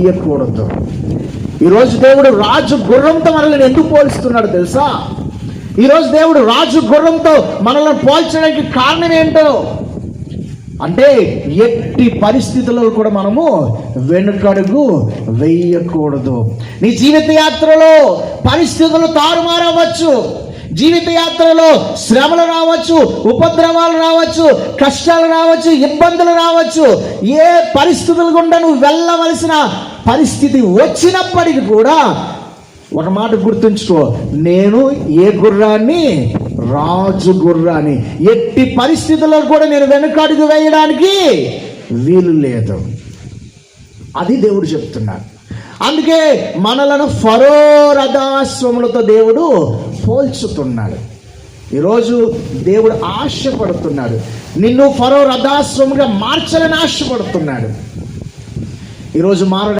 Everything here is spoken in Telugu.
వెయ్యకూడదు. ఈరోజు దేవుడు రాజు గుర్రంతో మనల్ని ఎందుకు పోల్స్తున్నాడు తెలుసా? ఈరోజు దేవుడు రాజు గుర్రంతో మనల్ని పోల్చడానికి కారణం ఏంటో అంటే, ఎట్టి పరిస్థితుల్లో కూడా మనము వెనుకడుగు వెయ్యకూడదు. నీ జీవిత యాత్రలో పరిస్థితులు తారుమారవచ్చు, జీవిత యాత్రలో శ్రమలు రావచ్చు, ఉపద్రవాలు రావచ్చు, కష్టాలు రావచ్చు, ఇబ్బందులు రావచ్చు. ఏ పరిస్థితుల గుండా నువ్వు వెళ్ళవలసిన పరిస్థితి వచ్చినప్పటికీ కూడా ఒక మాట గుర్తుంచుకో, నేను ఏ గుర్రాన్ని? రాజు గుర్రాన్ని. ఎట్టి పరిస్థితుల్లో కూడా నేను వెనుకడుగు వేయడానికి వీలు లేదు. అది దేవుడు చెప్తున్నాడు. అందుకే మనలను ఫరో రథాశ్వములతో దేవుడు పోల్చుతున్నాడు. ఈరోజు దేవుడు ఆశపడుతున్నాడు, నిన్ను ఫరో రథాశ్వముగా మార్చాలని ఆశపడుతున్నాడు. ఈరోజు